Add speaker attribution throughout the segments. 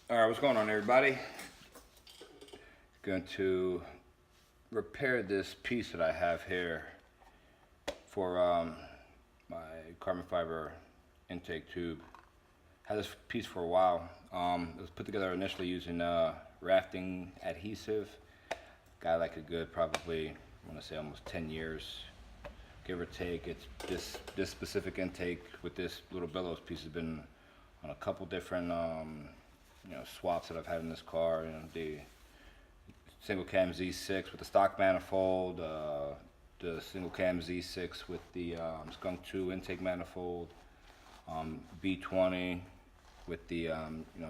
Speaker 1: All right, what's going on, everybody? Going to repair this piece that I have here for my carbon fiber intake tube. Had this piece for a while. It was put together initially using rafting adhesive. Got like a good, probably, I want to say almost 10 years, give or take. It's this specific intake with this little bellows piece has been on a couple different swaps that I've had in this car. The single cam Z6 with the stock manifold, the single cam Z6 with the Skunk 2 intake manifold, B20 with the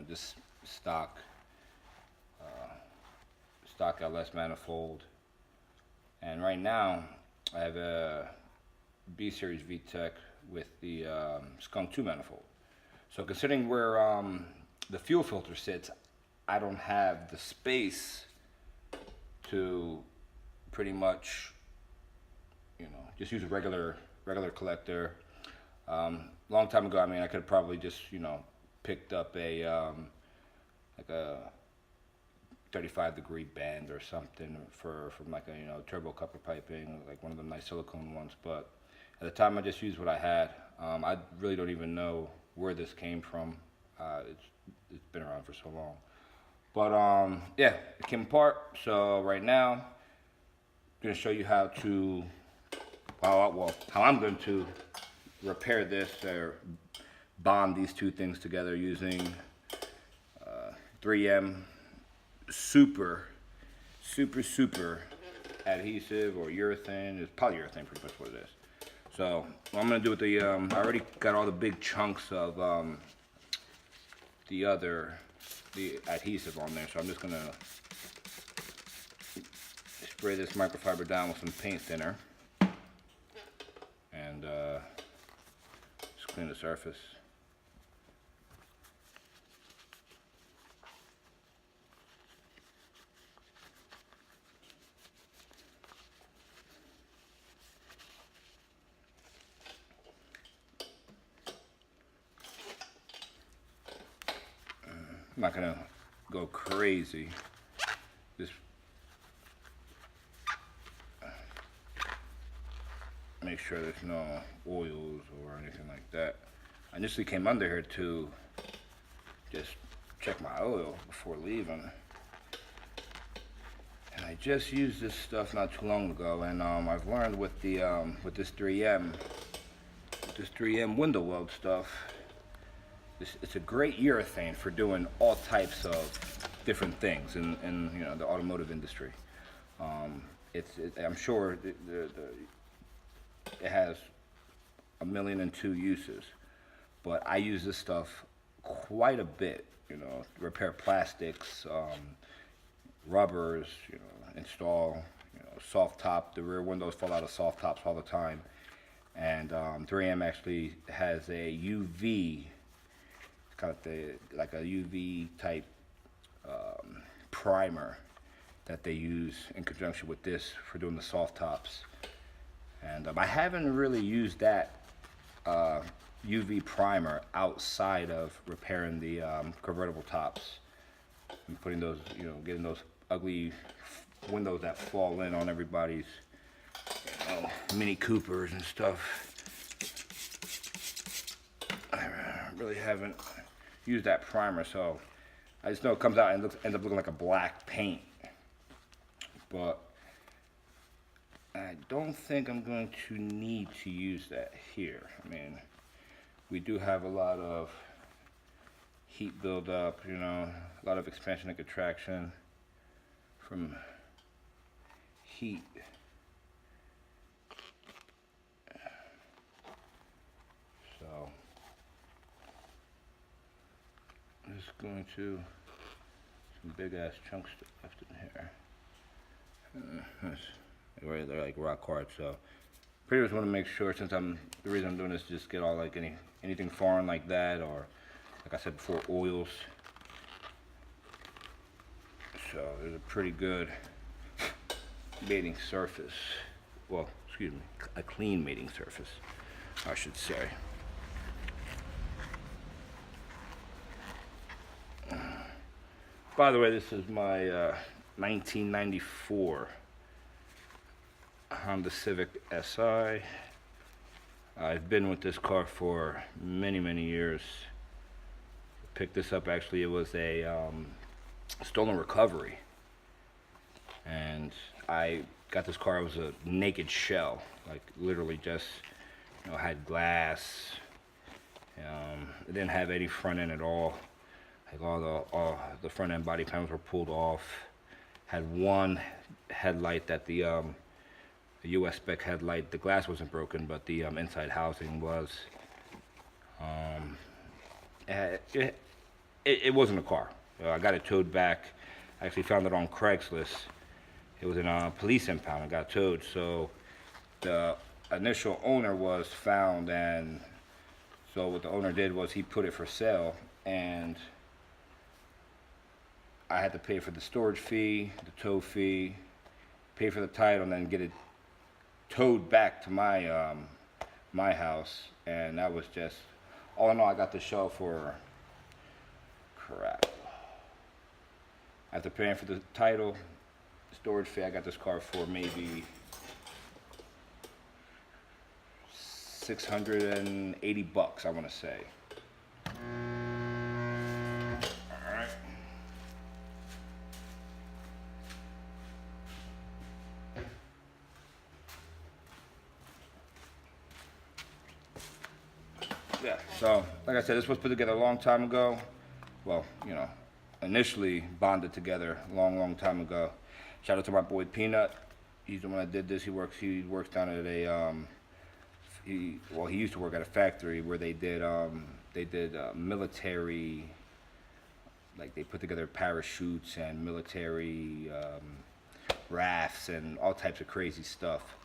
Speaker 1: just stock outlast manifold, and right now I have a B series VTEC with the Skunk 2 manifold. So considering where the fuel filter sits, I don't have the space to pretty much just use a regular collector. Long time ago, I mean, I could have probably just picked up a like a 35-degree band or something from like a turbo copper piping, like one of the nice silicone ones. But at the time, I just used what I had. I really don't even know where this came from. It's been around for so long. But yeah, it came apart. So right now, I'm going to show you how I'm going to repair this or bond these two things together using 3M super adhesive, or urethane. It's polyurethane, pretty much what it is. So what I'm going to do with the I already got all the big chunks of the adhesive on there, so I'm just going to spray this microfiber down with some paint thinner and just clean the surface. I'm not gonna go crazy. Just make sure there's no oils or anything like that. I initially came under here to just check my oil before leaving, and I just used this stuff not too long ago, and I've learned with this 3M Windo-Weld stuff. It's a great urethane for doing all types of different things in the automotive industry. I'm sure it has 1,000,002 uses, but I use this stuff quite a bit. Repair plastics, rubbers, install, soft top. The rear windows fall out of soft tops all the time, and 3M actually has a UV. Kind of like a UV type primer that they use in conjunction with this for doing the soft tops. And I haven't really used that UV primer outside of repairing the convertible tops and putting those, getting those ugly windows that fall in on everybody's Mini Coopers and stuff. I really haven't use that primer, so I just know it comes out and ends up looking like a black paint. But I don't think I'm going to need to use that here. I mean, we do have a lot of heat buildup, a lot of expansion and contraction from heat. So I'm just going to some big ass chunks left in here. They're like rock hard, so pretty much want to make sure, since the reason I'm doing this is just get all like anything foreign like that, or like I said before, oils. So there's a pretty good mating surface. Well, excuse me, a clean mating surface, I should say. By the way, this is my 1994 Honda Civic Si. I've been with this car for many, many years. Picked this up, actually, it was a stolen recovery. And I got this car, it was a naked shell. Like, literally just, you know, had glass. It didn't have any front end at all. Like, all the front end body panels were pulled off. Had one headlight that the US spec headlight, the glass wasn't broken, but the inside housing was. It wasn't a car. I got it towed back. I actually found it on Craigslist. It was in a police impound. It got towed. So the initial owner was found, and so what the owner did was he put it for sale, and I had to pay for the storage fee, the tow fee, pay for the title, and then get it towed back to my my house. And that was just, all in all, I got the shell for, crap, after paying for the title, storage fee, I got this car for maybe $680, I want to say. Alright. Yeah, so like I said, this was put together a long time ago. Well, you know, initially bonded together a long time ago. Shout out to my boy Peanut. He's the one that did this. He works down at a he used to work at a factory where they did military, like they put together parachutes and military rafts and all types of crazy stuff.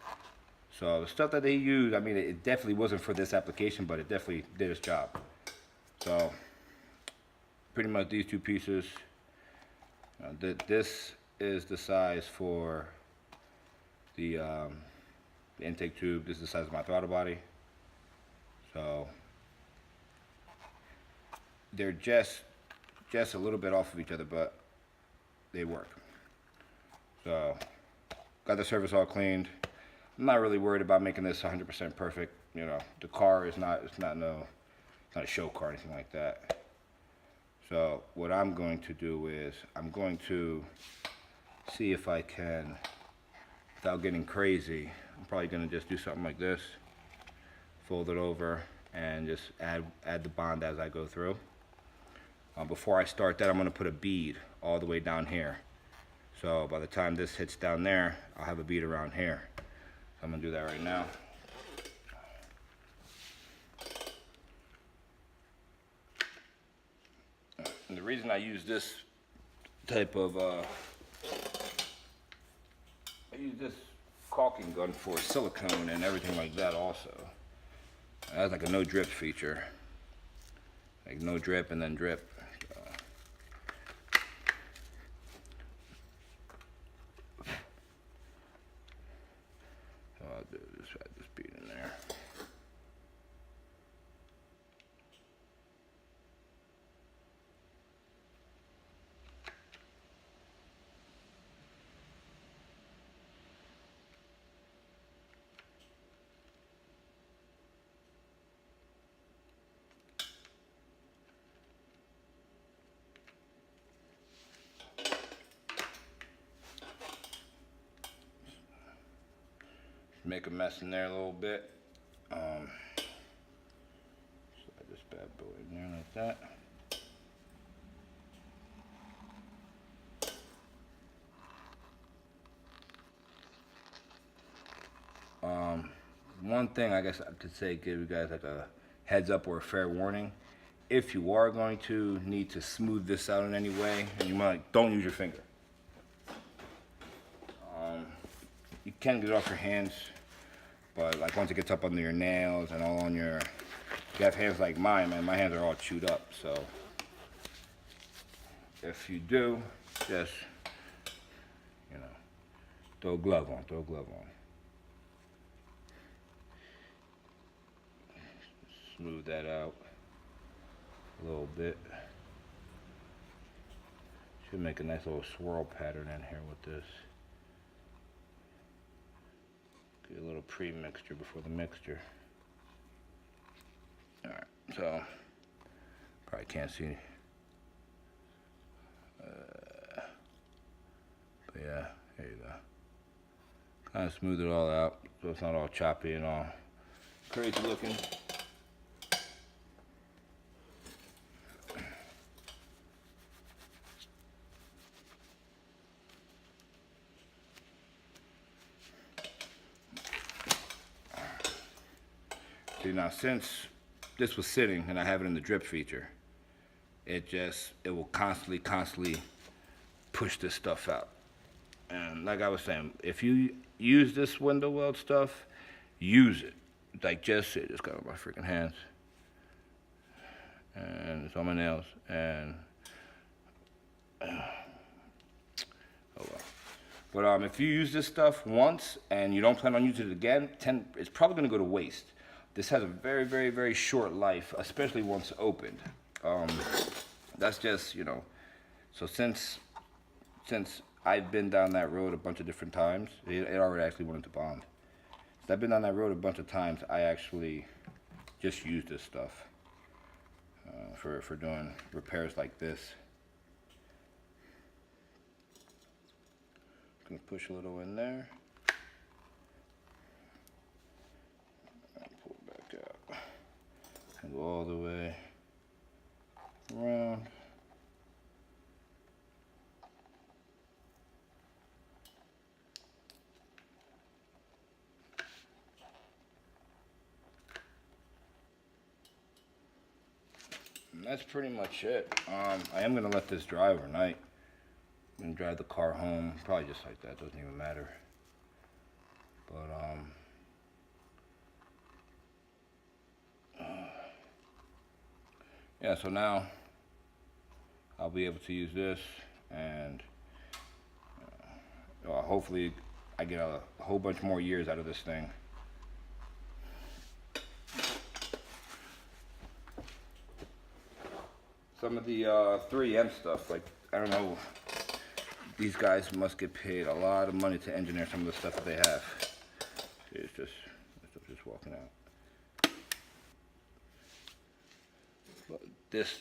Speaker 1: So the stuff that they used, I mean, it definitely wasn't for this application, but it definitely did its job. So pretty much these two pieces, this is the size for the intake tube. This is the size of my throttle body. So they're just a little bit off of each other, but they work. So got the surface all cleaned. I'm not really worried about making this 100% perfect. You know, the car is not, it's not a show car or anything like that. So what I'm going to do is I'm going to see if I can, without getting crazy, I'm probably going to just do something like this, fold it over, and just add the bond as I go through. Before I start that, I'm going to put a bead all the way down here. So by the time this hits down there, I'll have a bead around here. So I'm going to do that right now. And the reason I use this type of, I use this caulking gun for silicone and everything like that also. It has like a no drip feature. Like no drip and then drip. So I'll do this, add this bead in there. Make a mess in there a little bit. Slide this bad boy in there like that. One thing I guess I could say, give you guys like a heads up or a fair warning. If you are going to need to smooth this out in any way, and you might, don't use your finger. You can get it off your hands, but like once it gets up under your nails and all on your, if you have hands like mine, man, my hands are all chewed up. So if you do, just, you know, throw a glove on, throw a glove on. Smooth that out a little bit. Should make a nice little swirl pattern in here with this. Get a little pre-mixture before the mixture. Alright, so probably can't see. But yeah, there you go. Kind of smooth it all out so it's not all choppy and all crazy looking. See, now since this was sitting and I have it in the drip feature, it will constantly push this stuff out. And like I was saying, if you use this Windo-Weld stuff, use it. Like just it. It's got on my freaking hands. And it's on my nails. And oh well. But if you use this stuff once and you don't plan on using it again, it's probably gonna go to waste. This has a very short life, especially once opened. That's just, you know, so since I've been down that road a bunch of different times, it already actually wanted to bond. Since I've been down that road a bunch of times, I actually just use this stuff for doing repairs like this. Gonna push a little in there. And go all the way around. And that's pretty much it. I am gonna let this dry overnight. I'm gonna drive the car home, probably just like that, doesn't even matter. But yeah, so now I'll be able to use this, and hopefully I get a whole bunch more years out of this thing. Some of the 3M stuff, like, I don't know, these guys must get paid a lot of money to engineer some of the stuff that they have. See, it's just walking out.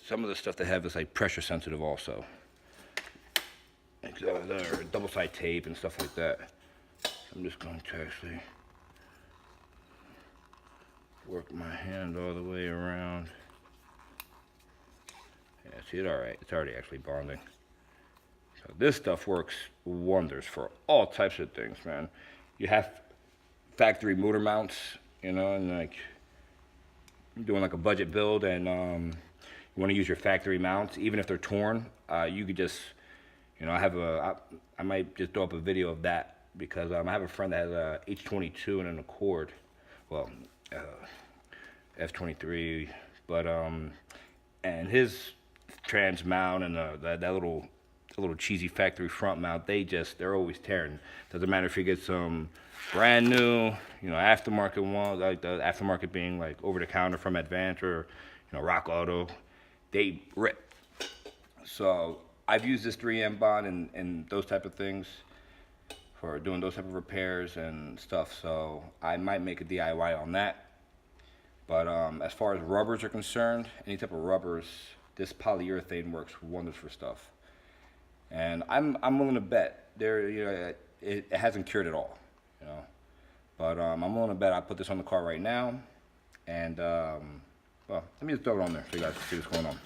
Speaker 1: Some of the stuff they have is like pressure sensitive also. Like double side tape and stuff like that. I'm just going to actually work my hand all the way around. Yeah, see it alright. It's already actually bonding. So this stuff works wonders for all types of things, man. You have factory motor mounts, you know, and like doing like a budget build, and you want to use your factory mounts, even if they're torn. You could just, you know, I might just throw up a video of that, because I have a friend that has a H22 and an Accord, well, F23, but and his trans mount and that little cheesy factory front mount, they're always tearing. Doesn't matter if you get some brand new, you know, aftermarket one, like the aftermarket being like over the counter from Advance or, you know, Rock Auto, they rip. So I've used this 3M bond and those type of things for doing those type of repairs and stuff. So I might make a DIY on that. But as far as rubbers are concerned, any type of rubbers, this polyurethane works wonders for stuff. And I'm willing to bet it hasn't cured at all, you know. But I'm willing to bet I put this on the car right now, and well, let me just throw it on there so you guys can see what's going on.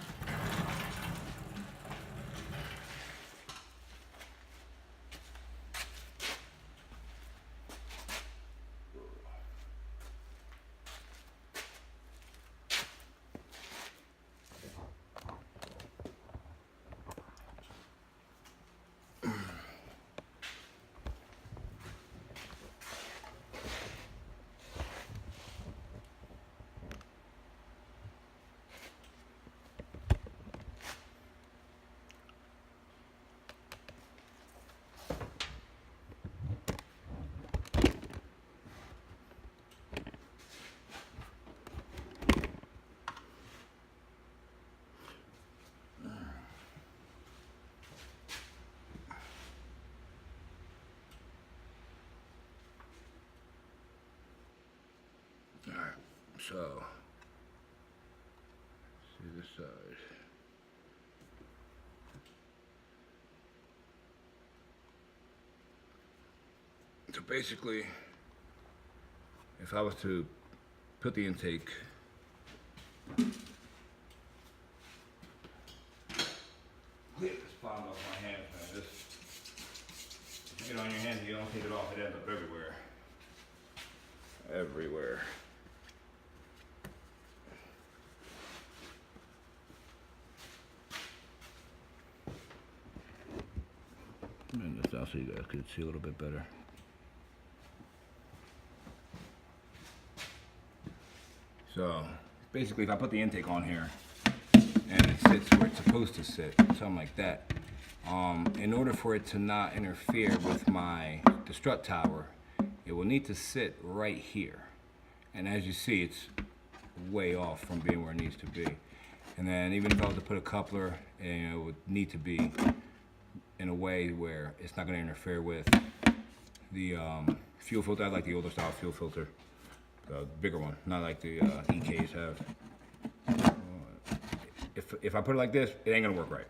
Speaker 1: So, see this side. So basically, if I was to put the intake clear this bottom off my hands, man. This, if you get on your hands and you don't take it off, it ends up everywhere. Everywhere. And this out so you guys could see a little bit better. So basically, if I put the intake on here and it sits where it's supposed to sit, something like that, in order for it to not interfere with the strut tower, it will need to sit right here. And as you see, it's way off from being where it needs to be. And then even if I was to put a coupler, it would need to be in a way where it's not going to interfere with the fuel filter. I like the older style fuel filter, the bigger one, not like the EKs have. If I put it like this, it ain't gonna work right.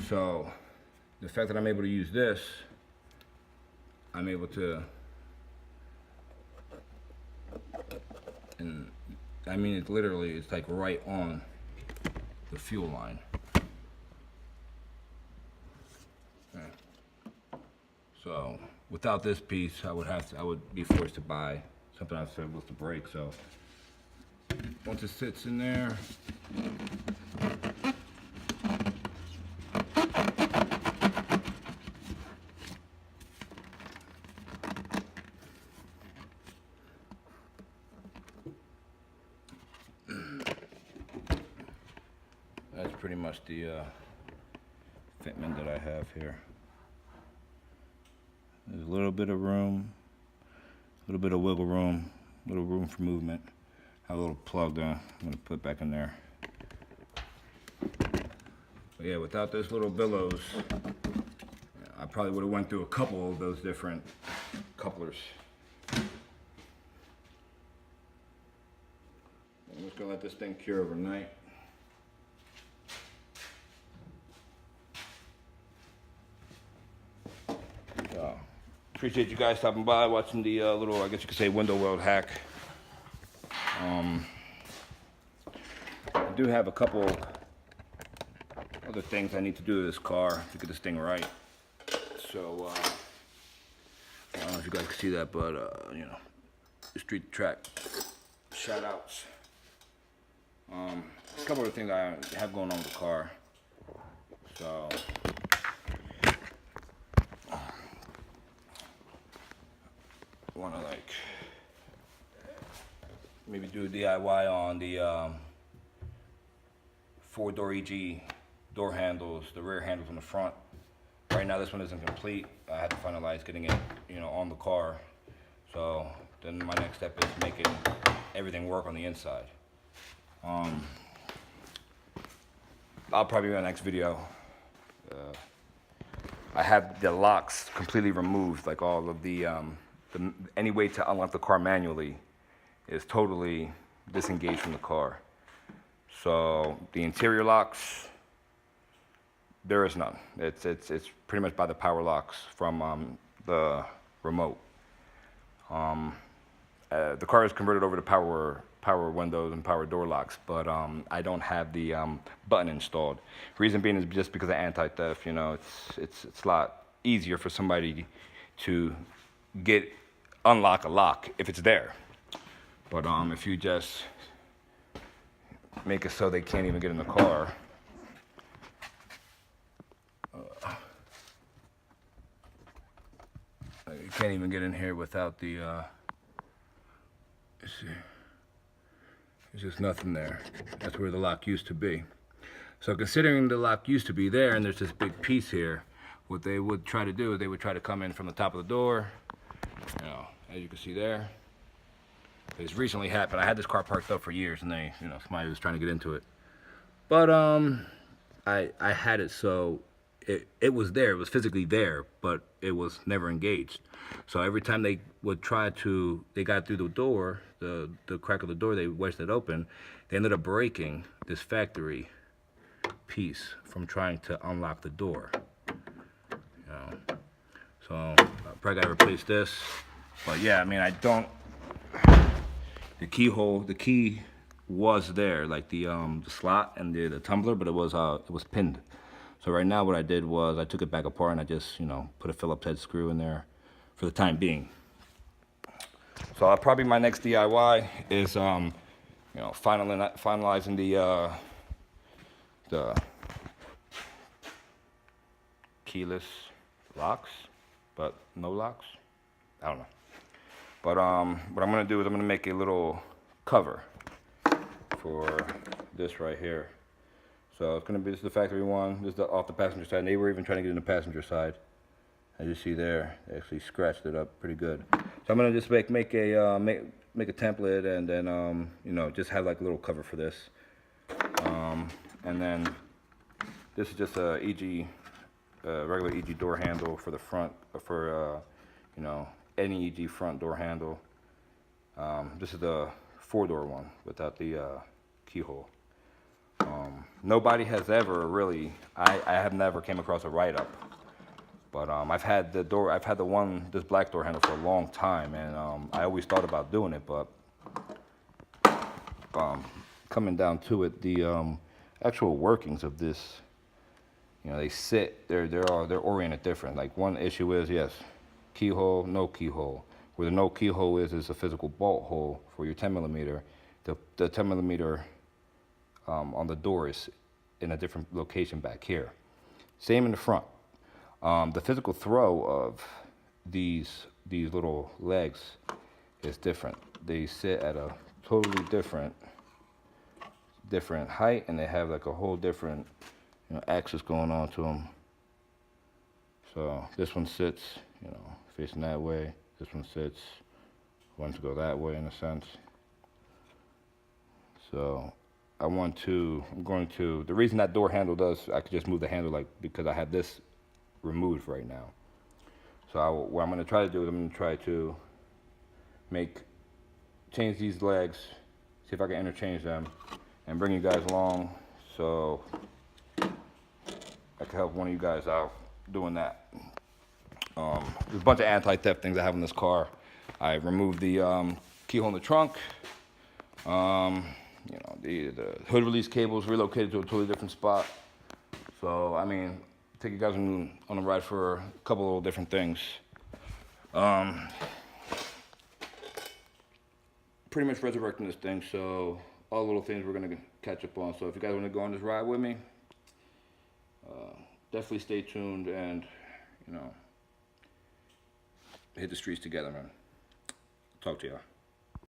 Speaker 1: So the fact that I'm able to use this, I'm able to, and I mean it literally, it's like right on the fuel line. Okay. So without this piece, I would be forced to buy something else with the brake. So once it sits in there, that's pretty much the fitment that I have here. There's a little bit of room, a little bit of wiggle room, a little room for movement. I have a little plug there I'm going to put back in there. But yeah, without this little billows, I probably would have went through a couple of those different couplers. I'm just going to let this thing cure overnight. So, appreciate you guys stopping by, watching the little, I guess you could say, Windo-Weld hack. I do have a couple other things I need to do to this car to get this thing right. So, I don't know if you guys can see that, but, you know, street track shout outs. A couple of things I have going on with the car. So, I want to like maybe do a DIY on the 4-door EG door handles, the rear handles on the front. Right now this one isn't complete. I had to finalize getting it, you know, on the car. So then my next step is making everything work on the inside. I'll probably be in the next video. I have the locks completely removed, like all of the any way to unlock the car manually is totally disengaged from the car. So the interior locks, there is none. It's pretty much by the power locks from the remote. The car is converted over to power windows and power door locks, but I don't have the button installed. Reason being is just because of anti-theft. You know, it's a lot easier for somebody to unlock a lock if it's there. But if you just make it so they can't even get in the car, you can't even get in here without the. Let's see. There's just nothing there. That's where the lock used to be. So considering the lock used to be there and there's this big piece here, what they would try to do is they would try to come in from the top of the door. You know, as you can see there. It's recently happened. I had this car parked up for years and somebody was trying to get into it. But I had it so it was there, it was physically there, but it was never engaged. So every time they would try to, they got through the door, the crack of the door, they wedged it open, they ended up breaking this factory piece from trying to unlock the door. You know? So I probably gotta replace this. But yeah, I mean, the keyhole, the key was there, like the slot and the tumbler, but it was pinned. So right now what I did was I took it back apart and I just, you know, put a Phillips head screw in there for the time being. So probably my next DIY is, you know, finalizing the keyless locks, but no locks. I don't know. But what I'm gonna do is I'm gonna make a little cover for this right here. So it's gonna be, this is the factory one, this is off the passenger side. They were even trying to get in the passenger side. As you see there, they actually scratched it up pretty good. So I'm gonna just make a template and then you know, just have like a little cover for this. And then this is just a regular EG door handle for the front, for you know, any EG front door handle. This is the 4-door one without the keyhole. Nobody has ever really, I have never came across a write-up, but I've had this black door handle for a long time, and I always thought about doing it, but coming down to it, the actual workings of this, you know, they're oriented different. Like, one issue is, yes, keyhole, no keyhole. Where the no keyhole is a physical bolt hole for your 10 millimeter. The 10 millimeter on the door is in a different location back here. Same in the front. The physical throw of these little legs is different. They sit at a totally different height, and they have like a whole different, you know, axis going on to them. So this one sits, you know, facing that way. This one sits, wants to go that way in a sense. So I'm going to, the reason that door handle does, I could just move the handle, like, because I have this removed right now. So what I'm going to try to do is I'm going to try to change these legs, see if I can interchange them, and bring you guys along so I can help one of you guys out doing that. There's a bunch of anti-theft things I have in this car. I removed the keyhole in the trunk. You know, the hood release cables relocated to a totally different spot. So, I mean, take you guys on a ride for a couple of little different things. Pretty much resurrecting this thing, so all the little things we're gonna catch up on. So if you guys want to go on this ride with me, definitely stay tuned and, you know, hit the streets together, man. Talk to y'all.